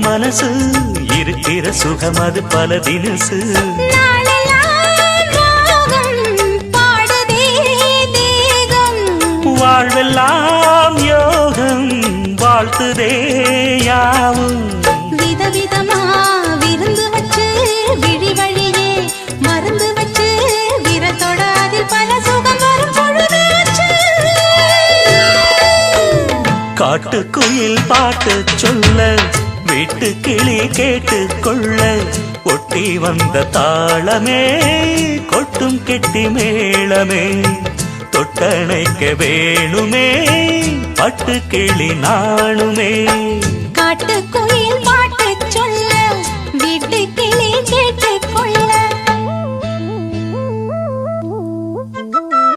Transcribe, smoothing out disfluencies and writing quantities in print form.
மனசு இருக்கிற சுகம் அது பல தினசு வாழ்வெல்லாம் யோகம் வாழ்த்துதே யாவும் விதவிதமா விருந்து வச்சு விழி வழியே மருந்து வச்சு விரத்தோட அதில் பல சுகம் வரும் பொழுதாச்சு காட்டுக்குயில் பாட்டு சொல்ல வீட்டு கிளி கேட்டு கொள்ள ஒட்டி வந்த தாளமே கொட்டும் கெட்டி மேளமே தொட்டணைக்க வேணுமே பட்டு கிளி நாணுமே காட்டுக்கு